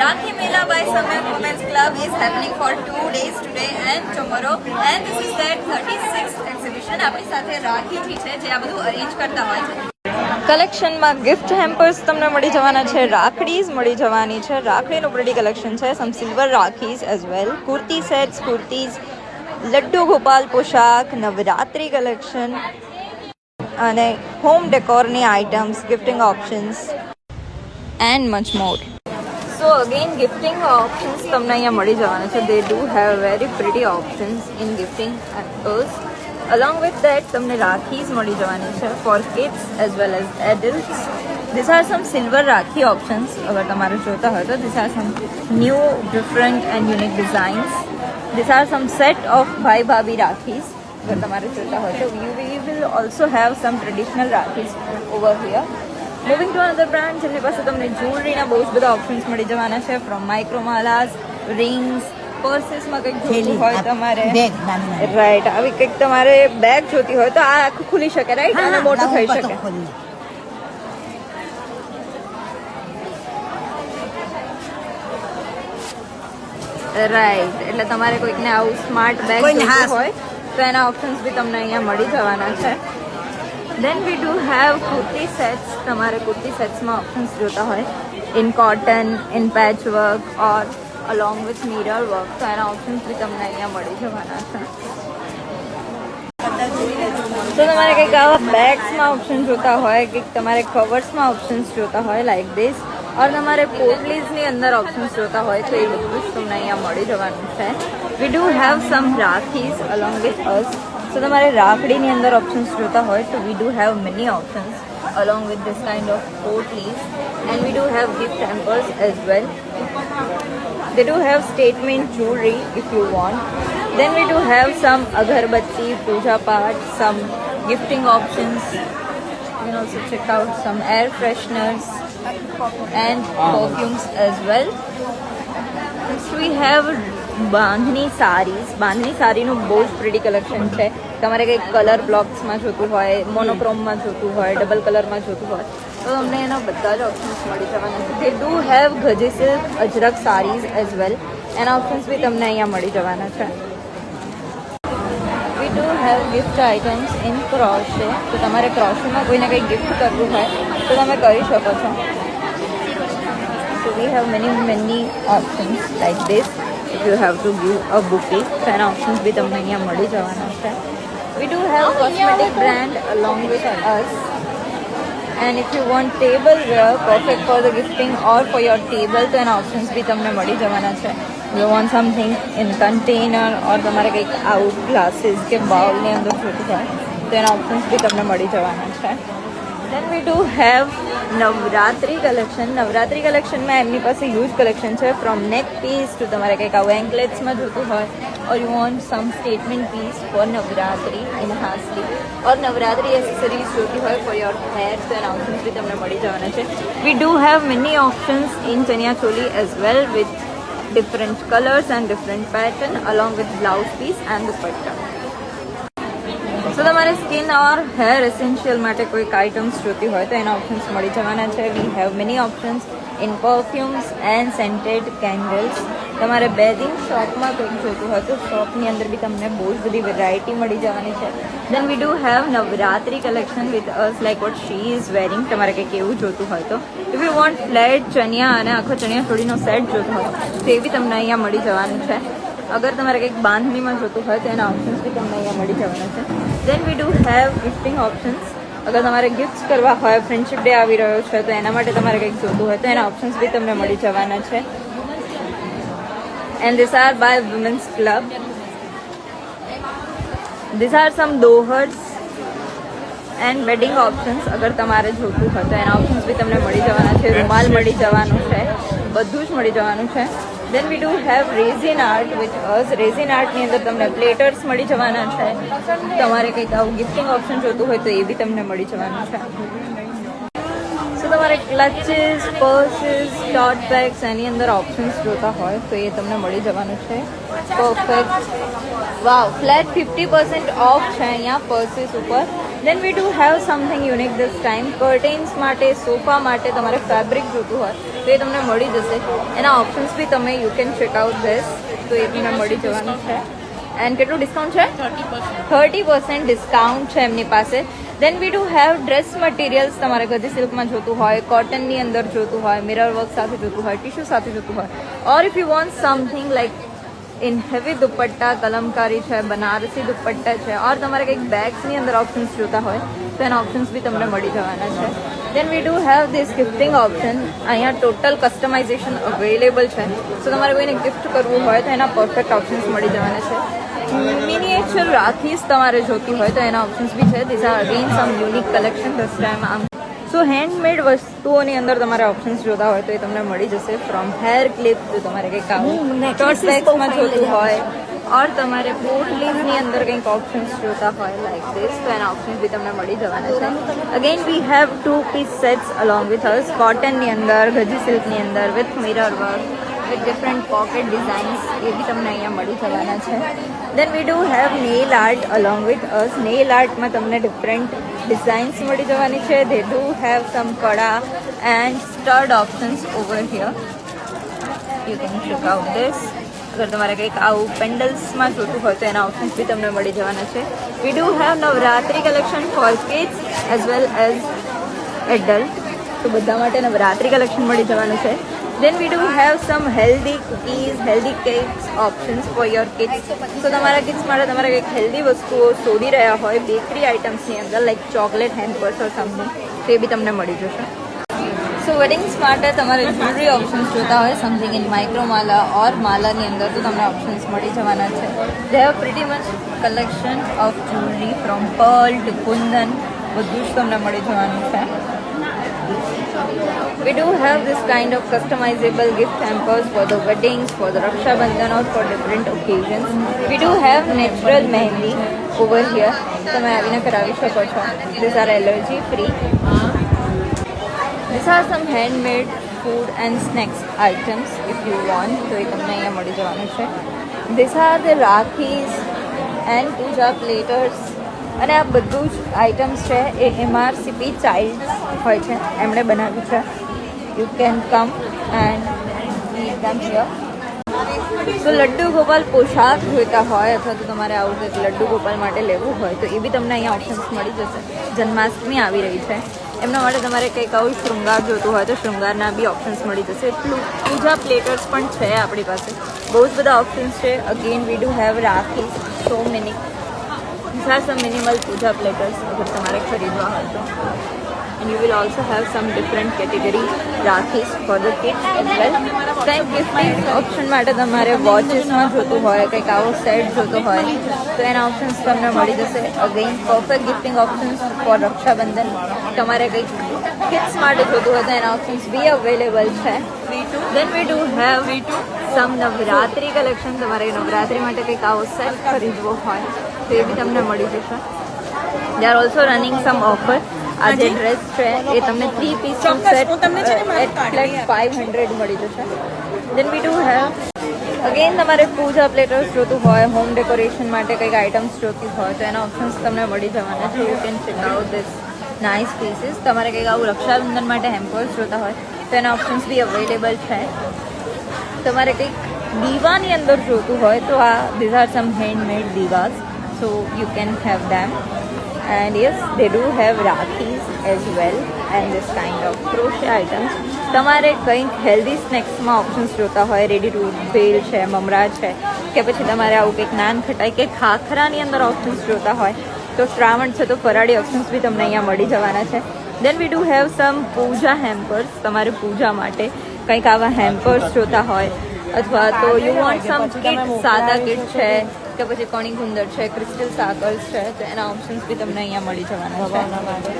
Rakhi Mela by Samyak Women's Club is happening for 2 days today and tomorrow, and this is their 36th exhibition. આપણી સાથે રાખી છે જે આ બધું arrange કરતા હોય છે. કલેક્શનમાં ગિફ્ટ હેમ્પર્સ તમને મળી જવાના છે, રાખડીઝ મળી જવાની છે, રાખડીનું પ્રિટી કલેક્શન છે, some silver rakhis as well, kurti sets, kurtis, Laddu Gopal પોશાક, નવરાત્રી કલેક્શન અને હોમ ડેકોરની items, gifting options and much more. So again gifting options તમને અહીંયા મળી જવાના છે. They do have very pretty options in gifting hampers. Along with that, તમને રાખીઝ મળી જવાની છે for kids as well as adults. These are some silver rakhi options. અગર તમારે જોતા હોય તો these are some new, different and unique designs. These are some set of ભાઈ ભાભી રાખીઝ. અગર તમારે જોતા હોય તો we will also have some traditional રાખીઝ over here. Moving to another brand, જેમની પાસે તમને જ્વેલરીના બહુ જ બધા ઓપ્શન્સ મળી જવાના છે, ફ્રોમ માઇક્રોમાલાસ, રિંગ્સ, પર્સીસમાં કંઈક જોતું હોય તમારે, રાઈટ, આવી કંઈક તમારે બેગ જોતી હોય તો આ આખું ખુલી શકે, રાઈટ, અને મોટું થઈ શકે. રાઈટ, એટલે તમારે કોઈકને આવું સ્માર્ટ બેગ જોતું હોય તો એના ઓપ્શન્સ બી તમને અહીંયા મળી જવાના છે. Then we do have kurti sets. તમારે કુર્તી સેટ્સમાં ઓપ્શન્સ જોતા હોય in cotton, in patch work or along with mirror work, તો એના ઓપ્શન્સ બી તમને અહીંયા મળી જવાના છે. તો તમારે કંઈક આવા બેગ્સમાં ઓપ્શન જોતા હોય, કંઈક તમારે કવર્સમાં ઓપ્શન્સ જોતા હોય લાઈક ધીસ, ઓર તમારે પોટલીઝની અંદર ઓપ્શન્સ જોતા હોય તો એ બધું જ તમને અહીંયા મળી જવાનું છે. We do have some rakhis along with us. So તમારે રાખડીની અંદર ઓપ્શન્સ જોતા હોય તો we do have many options along with this kind of potleys, and we do have gift hampers as well. They do have statement jewelry if you want. Then we do have some agarbatti, puja part, some gifting options. You can also check out some air fresheners and perfumes as well. Next we have bandhani saris. Bandhani સારીનું બહુ જ pretty collection છે. તમારે કંઈક colour બ્લોક્સમાં જોતું હોય, મોનોક્રોમમાં જોતું હોય, ડબલ કલરમાં જોતું હોય તો તમને એના બધા જ ઓપ્શન્સ મળી જવાના છે. They do have gaji silk, ajrak saris as well. એના ઓપ્શન્સ બી તમને અહીંયા મળી જવાના છે. We do have gift items in crochet. તો તમારે ક્રોશેમાં કોઈને કંઈક ગિફ્ટ કરવું હોય તો તમે કરી શકો છો. So we have many options like this. If you have to give a bouquet, તો એના ઓપ્શન્સ બી તમને અહીંયા મળી જવાના છે. We do have cosmetic brand along with us, and if you want table wear perfect for the gifting or for your table, તો એના ઓપ્શન્સ બી તમને મળી જવાના છે. You want something in container or તમારે કંઈક આઉટ ગ્લાસીસ કે બાઉલની અંદર જોતું હોય તો એના ઓપ્શન્સ બી તમને મળી જવાના છે. Then we do have Navratri collection. Navratri કલેક્શનમાં એમની પાસે હ્યુજ કલેક્શન છે, ફ્રોમ નેક પીસ ટુ તમારે કંઈક આવું એન્કલેટ્સમાં જોતું હોય, or you want some statement piece for Navratri in hasli, or Navratri accessories જોતી હોય ફોર યોર હેર, તો એના ઓપ્શન્સ બી તમને મળી જવાના છે. We do have many options in chaniya choli as well with different colours and different pattern along with blouse piece and dupatta. તો તમારે સ્કિન ઓર હેર એસેન્શિયલ માટે કોઈક આઇટમ્સ જોતી હોય તો એના ઓપ્શન્સ મળી જવાના છે. We have many options in perfumes and scented candles. તમારે બેડિંગ શોપમાં કંઈક જોતું હોય તો શોપની અંદર બી તમને બહુ જ બધી વેરાયટી મળી જવાની છે. Then we do have Navratri collection with us like what she is wearing. તમારે કંઈક એવું જોતું હોય તો if you want flat chaniya અને આખો ચણિયા ચોળીનો સેટ જોતો હોય તો એ બી તમને અહીંયા મળી જવાનું છે. અગર તમારે કંઈક બાંધણીમાં જોતું હોય તો એના ઓપ્શન્સ બી તમને અહીંયા મળી જવાના છે. Then we do have gifting options. અગર તમારે ગિફ્ટ્સ કરવા હોય, ફ્રેન્ડશિપ ડે આવી રહ્યો છે તો એના માટે તમારે કંઈક જોતું હોય તો એના ઓપ્શન્સ બી તમને મળી જવાના છે. And this are by women's club. This are some dohars and wedding options. અગર તમારે જોતું હોય તો એના ઓપ્શન્સ બી તમને મળી જવાના છે. રૂમાલ મળી જવાનું છે, બધું જ મળી જવાનું છે. Then we do have resin art with us. Resin આર્ટની અંદર તમને પ્લેટર્સ મળી જવાના છે. તમારે કંઈક આવું ગિફ્ટિંગ ઓપ્શન જોતું હોય તો એ બી તમને મળી જવાનું છે. સો તમારે ક્લચીસ, પર્સીસ, ટોટ બેગ્સ એની અંદર ઓપ્શન્સ જોતા હોય તો એ તમને મળી જવાનું છે. પરફેક્ટ, વાવ, ફ્લેટ 50% ઓફ છે અહીંયા પર્સીસ ઉપર. Then we do have something unique this time. Curtains માટે, સોફા માટે તમારે ફેબ્રિક જોતું હોય તો એ તમને મળી જશે. એના ઓપ્શન્સ બી તમે you can check out this. તો એ તમને મળી જવાનું છે. એન્ડ કેટલું ડિસ્કાઉન્ટ છે? 30% ડિસ્કાઉન્ટ છે એમની પાસે. Then we do have dress materials. તમારે ગધી સિલ્કમાં જોતું હોય, કોટનની અંદર જોતું હોય, મિરર વર્ક સાથે જોતું હોય, ટીશ્યુ સાથે જોતું હોય, or if you want something like in heavy dupatta, kalamkari છે, બનારસી દુપટ્ટા છે, ઓર તમારે કંઈક બેગ્સની અંદર ઓપ્શન્સ જોતા હોય તો એના ઓપ્શન્સ બી તમને મળી જવાના છે. Then we do have this gifting option. અહીંયા ટોટલ કસ્ટમાઇઝેશન અવેલેબલ છે. સો તમારે કોઈને ગિફ્ટ કરવું હોય તો એના પરફેક્ટ ઓપ્શન્સ મળી જવાના છે. મિનિએચર રાખીશ તમારે જોતી હોય તો એના ઓપ્શન્સ બી છે. These are again some unique collection this time. આમ સો હેન્ડમેડ વસ્તુઓની અંદર તમારે ઓપ્શન્સ જોતા હોય તો એ તમને મળી જશે. ફ્રોમ હેર ક્લિપ, જો તમારે કંઈક આવું ટોટ બેગ્સમાં જોતું હોય, ઓર તમારે પોટલીઝની અંદર કંઈક ઓપ્શન્સ જોતા હોય લાઈક ધીસ, તો એના ઓપ્શન્સ બી તમને મળી જવાના છે. Again we have 2-piece sets along with us. કોટનની અંદર, ગજી સિલ્કની અંદર, with mirror work, with different pocket designs, એ બી તમને અહીંયા મળી જવાના છે. Then we do have nail art along with us. Nail આર્ટમાં તમને ડિફરન્ટ ડિઝાઇન્સ મળી જવાની છે. They do have some kada and stud options over here. You can check out this. અગર તમારે કંઈક આવું પેન્ડલ્સમાં જોતું હોય તો એના ઓપ્શન્સ બી તમને મળી જવાના છે. We do have Navratri collection four kids as well as adult. તો બધા માટે નવરાત્રી કલેક્શન મળી જવાનું છે. Then we do have some healthy cookies, healthy cakes options for your kids. So તમારા કિડ્સ માટે તમારે કંઈક હેલ્ધી વસ્તુઓ શોધી રહ્યા હોય બેકરી આઇટમ્સની અંદર like chocolate hampers or something, તો એ બી તમને મળી જશે. સો વેડિંગ્સ માટે તમારે જ્વેલરી ઓપ્શન્સ જોતા હોય સમથિંગ ઇન માઇક્રોમાલા ઓર માલાની અંદર તો તમને ઓપ્શન્સ મળી જવાના છે. They have pretty much collection of jewellery from pearl to kundan, બધું જ તમને મળી જવાનું છે. We do have this kind of customizable gift hampers for the weddings, for the Raksha Bandhan or for different occasions. We do have natural mehndi over here. તમે આવીને કરાવી શકો છો. These are allergy free. These are some handmade food and snacks items if you want. તો એ તમને અહીંયા મળી જવાનું છે. These are the rakhis and puja platters. અને આ બધું જ આઇટમ્સ છે એ MRCP ચાઇલ્ડ હોય છે, એમણે બનાવ્યું છે. You can come and eat them here. તો લડ્ડુ ગોપાલ પોશાક જોઈતા હોય અથવા તો તમારે આવું કંઈક લડ્ડુ ગોપાલ માટે લેવું હોય તો એ બી તમને અહીંયા ઓપ્શન્સ મળી જશે. જન્માષ્ટમી આવી રહી છે, એમના માટે તમારે કંઈક આવું શૃંગાર જોતું હોય તો શૃંગારના બી ઓપ્શન્સ મળી જશે. એટલું પૂજા પ્લેટર્સ પણ છે આપણી પાસે, બહુ જ બધા ઓપ્શન્સ છે. Again V do have rakhi, so many. These are some minimal puja platters અગર તમારે ખરીદવા હોય તો. And you will also have some different category રાખીસ for the kids as well. કંઈક ગિફ્ટિંગ ઓપ્શન માટે તમારે વોચીસમાં જોતું હોય, કંઈક આવો સેટ જોતો હોય તો એના ઓપ્શન્સ તમને મળી જશે. Again perfect gifting options for Rakshabandhan. તમારે કંઈક કિડ્સ માટે જોતું હોય તો એના ઓપ્શન્સ બી અવેલેબલ છે. Then we do have some Navratri collection. તમારે નવરાત્રી માટે કંઈક આવો સેટ ખરીદવો હોય તો એ બી તમને મળી જશે. They are also running some offer. આ જે ડ્રેસ છે એ તમને 3-piece સેટ એટ ફ્લેટ 500 મળી જશે. દેન વી ડુ હેવ અગેન તમારે પૂજા પ્લેટર્સ જોતું હોય, હોમ ડેકોરેશન માટે કંઈક આઇટમ્સ જોતી હોય તો એના ઓપ્શન્સ તમને મળી જવાના છે. You can check out this nice pieces. તમારે કંઈક આવું રક્ષાબંધન માટે હેમ્પર્સ જોતા હોય તો એના ઓપ્શન્સ બી અવેલેબલ છે. તમારે કંઈક દીવાની અંદર જોતું હોય તો આ these are some handmade diyas, so you can have them. And yes, they do have રાખીઝ as well and this kind of crochet items. તમારે કંઈક હેલ્ધી સ્નેક્સમાં ઓપ્શન્સ જોતા હોય, રેડી ટુ ભેલ છે, મમરા છે, કે પછી તમારે આવું કંઈક નાન ખટાઈ કે ખાખરાની અંદર ઓપ્શન્સ જોતા હોય તો શ્રાવણ છે તો ફરાળી ઓપ્શન્સ બી તમને અહીંયા મળી જવાના છે. Then we do have some puja hampers. તમારે પૂજા માટે કંઈક આવા હેમ્પર્સ જોતા હોય અથવા તો યુ વોન્ટ સમ કિટ, સાદા કિટ છે કે પછી કણી ગુંદર છે, ક્રિસ્ટલ સાકર્સ છે, તો એના ઓપ્શન્સ બી તમને અહીંયા મળી જવાના છે.